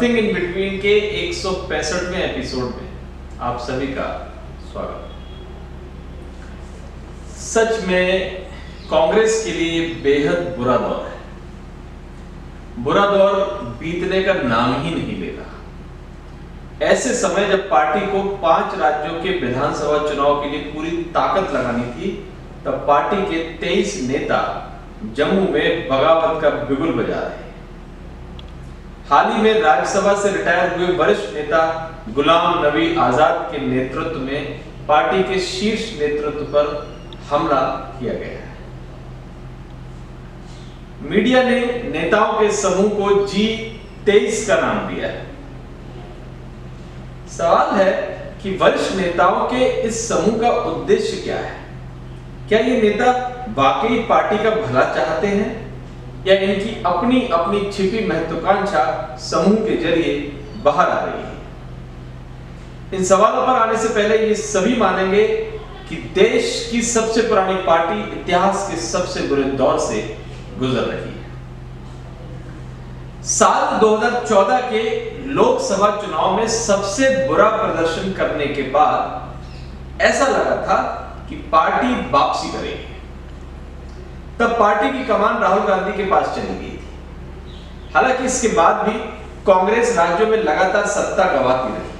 Something in between के 165वें episode में आप सभी का स्वागत। सच में कांग्रेस के लिए बेहद बुरा दौर है। बुरा दौर बीतने का नाम ही नहीं ले रहा। ऐसे समय जब पार्टी को 5 राज्यों के विधानसभा चुनाव के लिए पूरी ताकत लगानी थी, तब पार्टी के 23 नेता जम्मू में बगावत का बिगुल बजा रहे हैं। हाल ही में राज्यसभा से रिटायर हुए वरिष्ठ नेता गुलाम नबी आजाद के नेतृत्व में पार्टी के शीर्ष नेतृत्व पर हमला किया गया है। मीडिया ने नेताओं के समूह को G23 का नाम दिया है। सवाल है कि वरिष्ठ नेताओं के इस समूह का उद्देश्य क्या है? क्या ये नेता वाकई पार्टी का भला चाहते हैं या इनकी अपनी अपनी छिपी महत्वाकांक्षा समूह के जरिए बाहर आ रही है? इन सवालों पर आने से पहले ये सभी मानेंगे कि देश की सबसे पुरानी पार्टी इतिहास के सबसे बुरे दौर से गुजर रही है। साल 2014 के लोकसभा चुनाव में सबसे बुरा प्रदर्शन करने के बाद ऐसा लगा था कि पार्टी वापसी करेगी। तब पार्टी की कमान राहुल गांधी के पास चली गई थी। हालांकि इसके बाद भी कांग्रेस राज्यों में लगातार सत्ता गंवाती रही।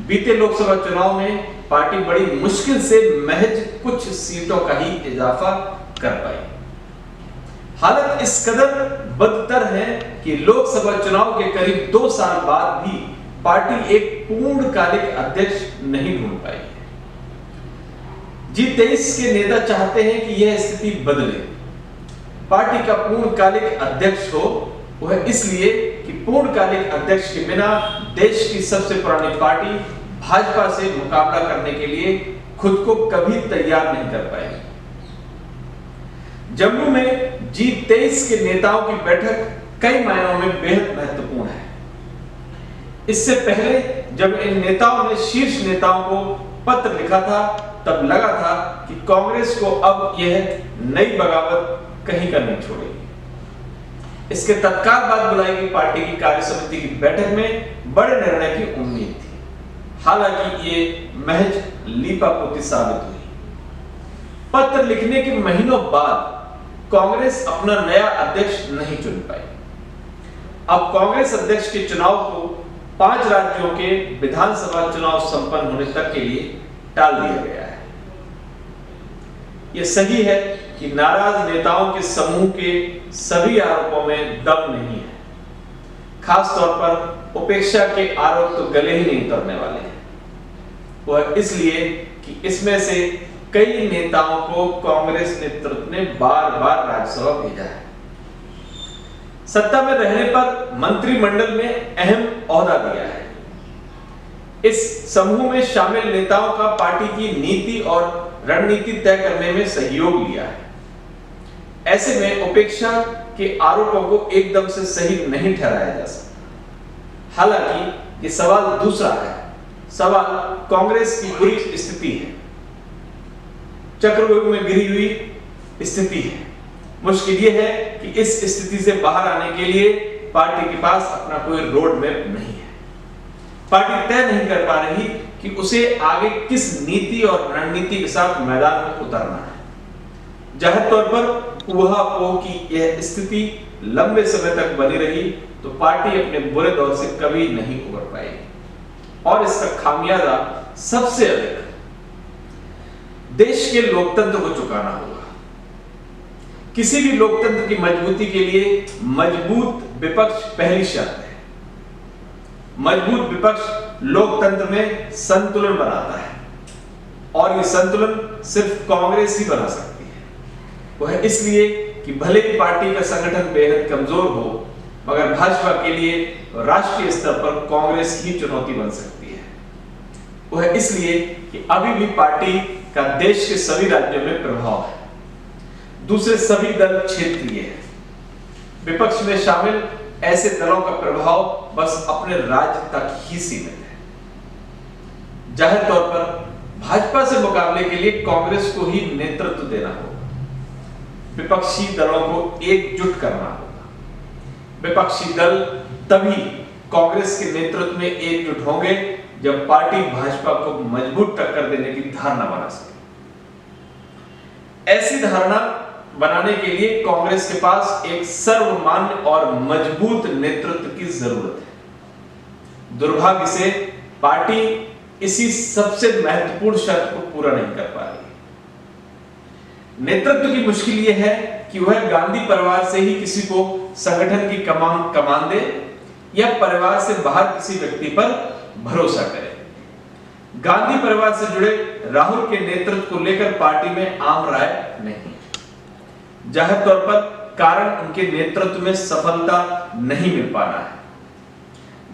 बीते लोकसभा चुनाव में पार्टी बड़ी मुश्किल से महज कुछ सीटों का ही इजाफा कर पाई। हालत इस कदर बदतर है कि लोकसभा चुनाव के करीब 2 साल बाद भी पार्टी एक पूर्णकालिक अध्यक्ष नहीं ढूंढ पाई। G23 के नेता चाहते हैं कि यह स्थिति बदले। पार्टी का पूर्णकालिक अध्यक्ष हो, वह इसलिए कि पूर्णकालिक अध्यक्ष के बिना देश की सबसे पुरानी पार्टी भाजपा से मुकाबला करने के लिए खुद को कभी तैयार नहीं कर पाएगी। जम्मू में G23 के नेताओं की बैठक कई मायनों में बेहद महत्वपूर्ण है। इससे पहले जब इन नेताओं ने शीर्ष नेताओं को पत्र लिखा था, तब लगा था कि कांग्रेस को अब यह नई बगावत कहीं का नहीं छोड़ेगी। इसके तत्काल बाद बुलाई गई पार्टी की कार्य समिति की बैठक में बड़े निर्णय की उम्मीद थी। हालांकि ये महज लीपापोती साबित हुई। पत्र लिखने के महीनों बाद कांग्रेस अपना नया अध्यक्ष नहीं चुन पाई। अब कांग्रेस अध्यक्ष के चुनाव को 5 राज्यों के विधानसभा चुनाव संपन्न होने तक के लिए टाल दिया गया है। यह सही है कि नाराज नेताओं के समूह के सभी आरोपों में दम नहीं है। खास तौर पर उपेक्षा के आरोप तो गले ही नहीं उतरने वाले हैं। वह इसलिए कि इसमें से कई नेताओं को कांग्रेस नेतृत्व ने बार-बार राज्यसभा भेजा है। सत्ता में रहने पर मंत्रिमंडल में अहम ओहदा दिया है। इस समूह में शामिल नेताओं का पार्टी की नीति और रणनीति तय करने में सहयोग लिया है। ऐसे में उपेक्षा के आरोपों को एकदम से सही नहीं ठहराया जा सकता। हालांकि ये सवाल दूसरा है। सवाल कांग्रेस की बुरी स्थिति है, चक्रव्यूह में गिरी हुई स्थिति है। मुश्किल यह है कि इस स्थिति से बाहर आने के लिए पार्टी के पास अपना कोई रोड मैप नहीं है। पार्टी तय नहीं कर पा रही कि उसे आगे किस नीति और रणनीति के साथ मैदान में उतरना है। जाहिर तौर पर ऊहापोह की यह स्थिति लंबे समय तक बनी रही तो पार्टी अपने बुरे दौर से कभी नहीं उबर पाएगी और इसका खामियाजा सबसे अधिक देश के लोकतंत्र को चुकाना होगा। किसी भी लोकतंत्र की मजबूती के लिए मजबूत विपक्ष पहली शर्त है। मजबूत विपक्ष लोकतंत्र में संतुलन बनाता है और यह संतुलन सिर्फ कांग्रेस ही बना सकती है। वह इसलिए कि भले ही पार्टी का संगठन बेहद कमजोर हो, मगर भाजपा के लिए राष्ट्रीय स्तर पर कांग्रेस ही चुनौती बन सकती है। वह इसलिए कि अभी भी पार्टी का देश के सभी राज्यों में प्रभाव है। दूसरे सभी दल क्षेत्रीय हैं। विपक्ष में शामिल ऐसे दलों का प्रभाव बस अपने राज्य तक ही सीमित है। जाहिर तौर पर भाजपा से मुकाबले के लिए कांग्रेस को ही नेतृत्व देना होगा। विपक्षी दलों को एकजुट करना होगा। विपक्षी दल तभी कांग्रेस के नेतृत्व में एकजुट होंगे जब पार्टी भाजपा को मजबूत टक्कर देने की धारणा बना सके। ऐसी धारणा बनाने के लिए कांग्रेस के पास एक सर्वमान्य और मजबूत नेतृत्व की जरूरत है। दुर्भाग्य से पार्टी इसी सबसे महत्वपूर्ण शर्त को पूरा नहीं कर पा रही। नेतृत्व की मुश्किल यह है कि वह गांधी परिवार से ही किसी को संगठन की कमान दे या परिवार से बाहर किसी व्यक्ति पर भरोसा करे। गांधी परिवार से जुड़े राहुल के नेतृत्व को लेकर पार्टी में आम राय नहीं। जाहिर तौर पर कारण उनके नेतृत्व में सफलता नहीं मिल पाना है।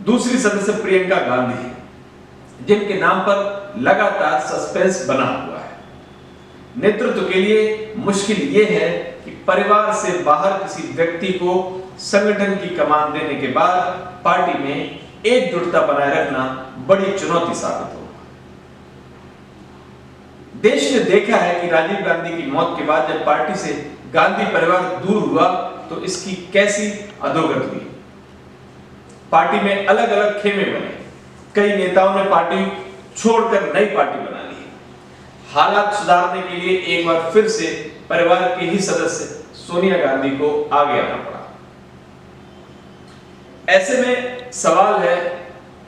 दूसरी सदस्य प्रियंका गांधी है, जिनके नाम पर लगातार सस्पेंस बना हुआ है। नेतृत्व के लिए मुश्किल यह है कि परिवार से बाहर किसी व्यक्ति को संगठन की कमान देने के बाद पार्टी में एकजुटता बनाए रखना बड़ी चुनौती साबित होगा। देश ने देखा है कि राजीव गांधी की मौत के बाद जब पार्टी से गांधी परिवार दूर हुआ तो इसकी कैसी अधोगति हुई। पार्टी में अलग अलग खेमे बने, कई नेताओं ने पार्टी छोड़कर नई पार्टी बना ली। हालात सुधारने के लिए एक बार फिर से परिवार के ही सदस्य सोनिया गांधी को आगे आना पड़ा। ऐसे में सवाल है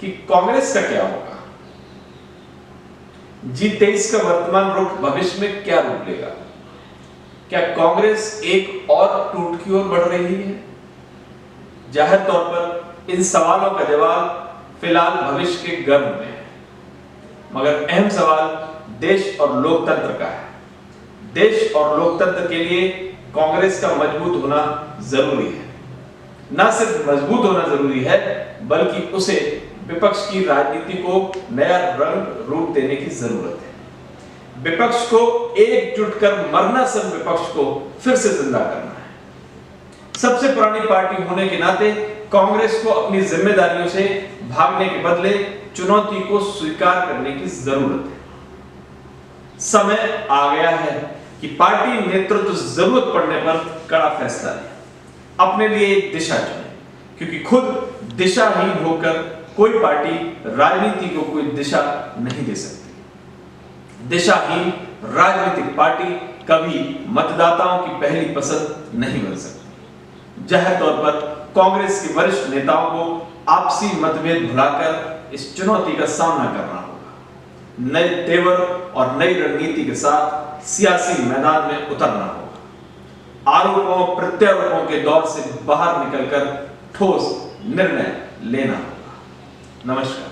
कि कांग्रेस का क्या होगा। G23 का वर्तमान रुख भविष्य में क्या रूप लेगा? क्या कांग्रेस एक और टूट की ओर बढ़ रही है? जाहिर तौर पर इन सवालों का जवाब फिलहाल भविष्य के गर्भ में है, मगर अहम सवाल देश और लोकतंत्र का है। देश और लोकतंत्र के लिए कांग्रेस का मजबूत होना जरूरी है। न सिर्फ मजबूत होना जरूरी है, बल्कि उसे विपक्ष की राजनीति को नया रंग रूप देने की जरूरत है। विपक्ष को एकजुट कर मरना सब विपक्ष को फिर से जिंदा करना है। सबसे पुरानी पार्टी होने के नाते कांग्रेस को अपनी जिम्मेदारियों से भागने के बदले चुनौती को स्वीकार करने की जरूरत है। समय आ गया है कि पार्टी नेतृत्व जरूरत पड़ने पर कड़ा फैसला ले, अपने लिए एक दिशा चुने, क्योंकि खुद दिशाहीन होकर कोई पार्टी राजनीति को कोई दिशा नहीं दे सकती। दिशाहीन राजनीतिक पार्टी कभी मतदाताओं की पहली पसंद नहीं बन सकती। जाहिर तौर पर कांग्रेस के वरिष्ठ नेताओं को आपसी मतभेद भुलाकर इस चुनौती का सामना करना होगा। नए तेवर और नई रणनीति के साथ सियासी मैदान में उतरना होगा। आरोपों प्रत्यारोपों के दौर से बाहर निकलकर ठोस निर्णय लेना होगा। नमस्कार।